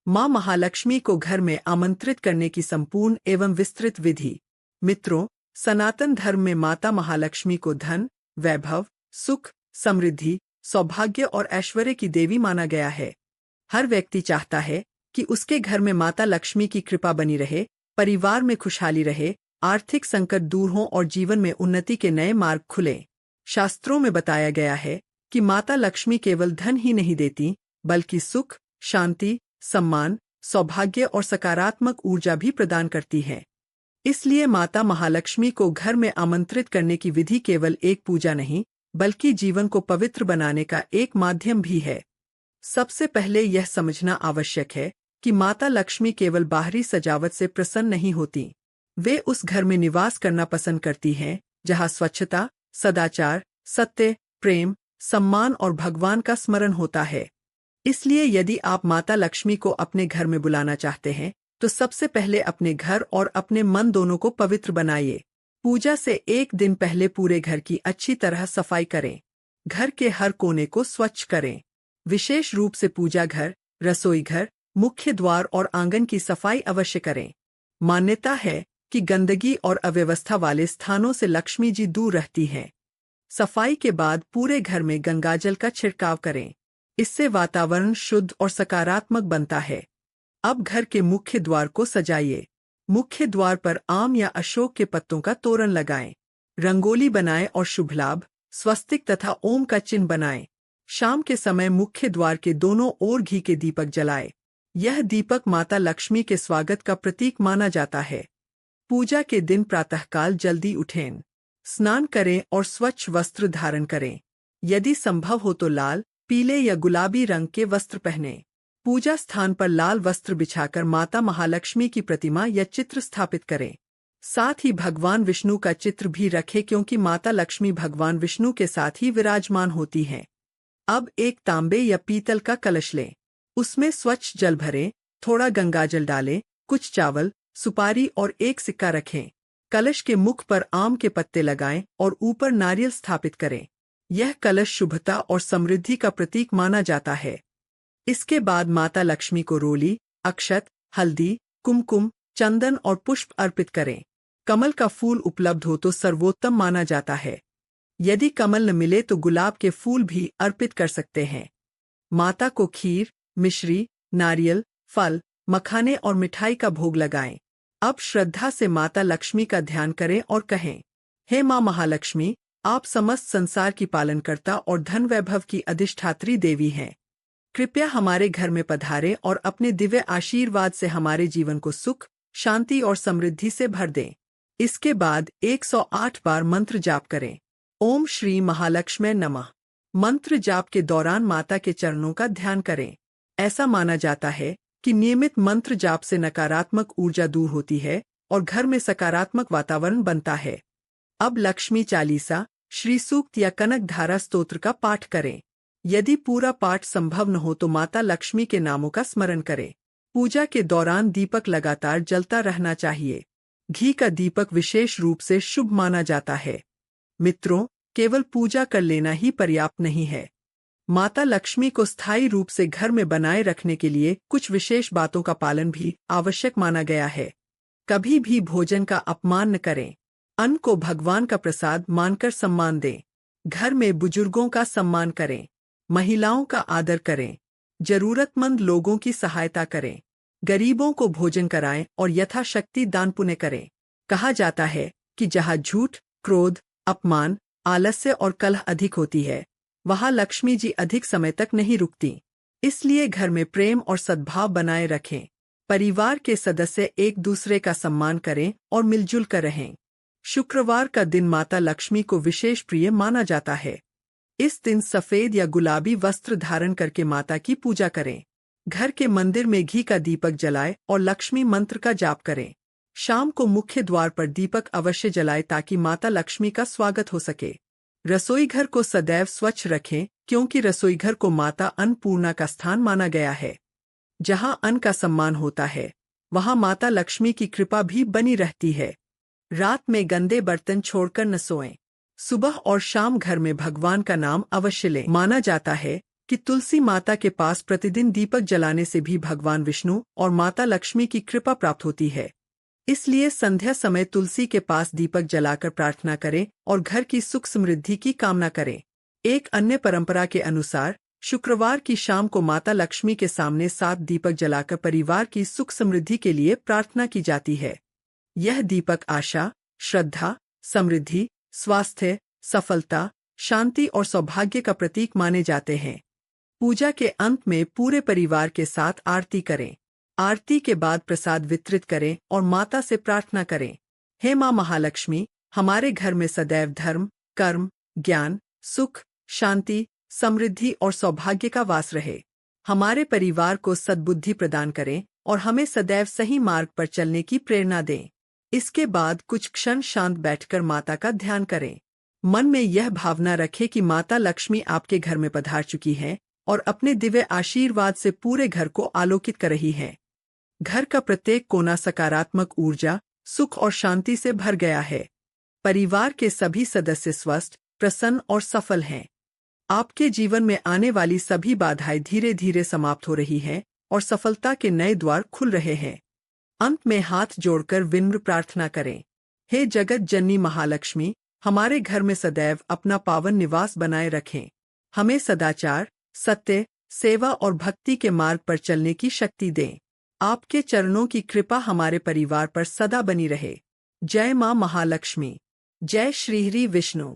माँ महालक्ष्मी को घर में आमंत्रित करने की संपूर्ण एवं विस्तृत विधि। मित्रों, सनातन धर्म में माता महालक्ष्मी को धन, वैभव, सुख, समृद्धि, सौभाग्य और ऐश्वर्य की देवी माना गया है। हर व्यक्ति चाहता है कि उसके घर में माता लक्ष्मी की कृपा बनी रहे, परिवार में खुशहाली रहे, आर्थिक संकट दूर हों और जीवन में उन्नति के नए मार्ग खुलें। शास्त्रों में बताया गया है कि माता लक्ष्मी केवल धन ही नहीं देती, बल्कि सुख, शांति, सम्मान, सौभाग्य और सकारात्मक ऊर्जा भी प्रदान करती है। इसलिए माता महालक्ष्मी को घर में आमंत्रित करने की विधि केवल एक पूजा नहीं, बल्कि जीवन को पवित्र बनाने का एक माध्यम भी है। सबसे पहले यह समझना आवश्यक है कि माता लक्ष्मी केवल बाहरी सजावट से प्रसन्न नहीं होती। वे उस घर में निवास करना पसंद करती हैं जहां स्वच्छता, सदाचार, सत्य, प्रेम, सम्मान और भगवान का स्मरण होता है। इसलिए यदि आप माता लक्ष्मी को अपने घर में बुलाना चाहते हैं, तो सबसे पहले अपने घर और अपने मन दोनों को पवित्र बनाइए। पूजा से एक दिन पहले पूरे घर की अच्छी तरह सफाई करें। घर के हर कोने को स्वच्छ करें। विशेष रूप से पूजा घर, रसोई घर, मुख्य द्वार और आंगन की सफाई अवश्य करें। मान्यता है कि गंदगी और अव्यवस्था वाले स्थानों से लक्ष्मी जी दूर रहती हैं। सफाई के बाद पूरे घर में गंगाजल का छिड़काव करें। इससे वातावरण शुद्ध और सकारात्मक बनता है। अब घर के मुख्य द्वार को सजाइए। मुख्य द्वार पर आम या अशोक के पत्तों का तोरण लगाएं। रंगोली बनाएं और शुभ लाभ, स्वस्तिक तथा ओम का चिन्ह बनाएं। शाम के समय मुख्य द्वार के दोनों ओर घी के दीपक जलाएं। यह दीपक माता लक्ष्मी के स्वागत का प्रतीक माना जाता है। पूजा के दिन प्रातःकाल जल्दी उठें, स्नान करें और स्वच्छ वस्त्र धारण करें। यदि संभव हो तो लाल, पीले या गुलाबी रंग के वस्त्र पहनें। पूजा स्थान पर लाल वस्त्र बिछाकर माता महालक्ष्मी की प्रतिमा या चित्र स्थापित करें। साथ ही भगवान विष्णु का चित्र भी रखें, क्योंकि माता लक्ष्मी भगवान विष्णु के साथ ही विराजमान होती हैं। अब एक तांबे या पीतल का कलश लें। उसमें स्वच्छ जल भरें, थोड़ा गंगाजल डालें, कुछ चावल, सुपारी और एक सिक्का रखें। कलश के मुख पर आम के पत्ते लगाएं और ऊपर नारियल स्थापित करें। यह कलश शुभता और समृद्धि का प्रतीक माना जाता है। इसके बाद माता लक्ष्मी को रोली, अक्षत, हल्दी, कुमकुम, चंदन और पुष्प अर्पित करें। कमल का फूल उपलब्ध हो तो सर्वोत्तम माना जाता है। यदि कमल न मिले तो गुलाब के फूल भी अर्पित कर सकते हैं। माता को खीर, मिश्री, नारियल, फल, मखाने और मिठाई का भोग लगाएं। अब श्रद्धा से माता लक्ष्मी का ध्यान करें और कहें, हे माँ महालक्ष्मी, आप समस्त संसार की पालनकर्ता और धन वैभव की अधिष्ठात्री देवी हैं। कृपया हमारे घर में पधारें और अपने दिव्य आशीर्वाद से हमारे जीवन को सुख, शांति और समृद्धि से भर दें। इसके बाद 108 बार मंत्र जाप करें। ओम श्री महालक्ष्मी नमः। मंत्र जाप के दौरान माता के चरणों का ध्यान करें। ऐसा माना जाता है कि नियमित मंत्र जाप से नकारात्मक ऊर्जा दूर होती है और घर में सकारात्मक वातावरण बनता है। अब लक्ष्मी चालीसा, श्री सूक्त या कनक धारा स्तोत्र का पाठ करें। यदि पूरा पाठ संभव न हो तो माता लक्ष्मी के नामों का स्मरण करें। पूजा के दौरान दीपक लगातार जलता रहना चाहिए। घी का दीपक विशेष रूप से शुभ माना जाता है। मित्रों, केवल पूजा कर लेना ही पर्याप्त नहीं है। माता लक्ष्मी को स्थायी रूप से घर में बनाए रखने के लिए कुछ विशेष बातों का पालन भी आवश्यक माना गया है। कभी भी भोजन का अपमान न करें। अन्न को भगवान का प्रसाद मानकर सम्मान दें। घर में बुजुर्गों का सम्मान करें। महिलाओं का आदर करें। जरूरतमंद लोगों की सहायता करें। गरीबों को भोजन कराएं और यथाशक्ति दान पुण्य करें। कहा जाता है कि जहां झूठ, क्रोध, अपमान, आलस्य और कलह अधिक होती है, वहां लक्ष्मी जी अधिक समय तक नहीं रुकती। इसलिए घर में प्रेम और सद्भाव बनाए रखें। परिवार के सदस्य एक दूसरे का सम्मान करें और मिलजुल कर रहें। शुक्रवार का दिन माता लक्ष्मी को विशेष प्रिय माना जाता है। इस दिन सफेद या गुलाबी वस्त्र धारण करके माता की पूजा करें। घर के मंदिर में घी का दीपक जलाएं और लक्ष्मी मंत्र का जाप करें। शाम को मुख्य द्वार पर दीपक अवश्य जलाएं ताकि माता लक्ष्मी का स्वागत हो सके। रसोई घर को सदैव स्वच्छ रखें, क्योंकि रसोई घर को माता अन्नपूर्णा का स्थान माना गया है। जहां अन्न का सम्मान होता है, वहां माता लक्ष्मी की कृपा भी बनी रहती है। रात में गंदे बर्तन छोड़कर न सोएं। सुबह और शाम घर में भगवान का नाम अवश्य लें। माना जाता है कि कि तुलसी माता के पास प्रतिदिन दीपक जलाने से भी भगवान विष्णु और माता लक्ष्मी की कृपा प्राप्त होती है। इसलिए संध्या समय तुलसी के पास दीपक जलाकर प्रार्थना करें और घर की सुख समृद्धि की कामना करें। एक अन्य परंपरा के अनुसार शुक्रवार की शाम को माता लक्ष्मी के सामने 7 दीपक जलाकर परिवार की सुख समृद्धि के लिए प्रार्थना की जाती है। यह दीपक आशा, श्रद्धा, समृद्धि, स्वास्थ्य, सफलता, शांति और सौभाग्य का प्रतीक माने जाते हैं। पूजा के अंत में पूरे परिवार के साथ आरती करें। आरती के बाद प्रसाद वितरित करें और माता से प्रार्थना करें, हे माँ महालक्ष्मी, हमारे घर में सदैव धर्म, कर्म, ज्ञान, सुख, शांति, समृद्धि और सौभाग्य का वास रहे। हमारे परिवार को सद्बुद्धि प्रदान करें और हमें सदैव सही मार्ग पर चलने की प्रेरणा दें। इसके बाद कुछ क्षण शांत बैठकर माता का ध्यान करें। मन में यह भावना रखें कि माता लक्ष्मी आपके घर में पधार चुकी हैं और अपने दिव्य आशीर्वाद से पूरे घर को आलोकित कर रही हैं। घर का प्रत्येक कोना सकारात्मक ऊर्जा, सुख और शांति से भर गया है। परिवार के सभी सदस्य स्वस्थ, प्रसन्न और सफल हैं। आपके जीवन में आने वाली सभी बाधाएं धीरे धीरे समाप्त हो रही हैं और सफलता के नए द्वार खुल रहे हैं। अंत में हाथ जोड़कर विनम्र प्रार्थना करें, हे जगत जननी महालक्ष्मी, हमारे घर में सदैव अपना पावन निवास बनाए रखें। हमें सदाचार, सत्य, सेवा और भक्ति के मार्ग पर चलने की शक्ति दें। आपके चरणों की कृपा हमारे परिवार पर सदा बनी रहे। जय मां महालक्ष्मी। जय श्री हरि विष्णु।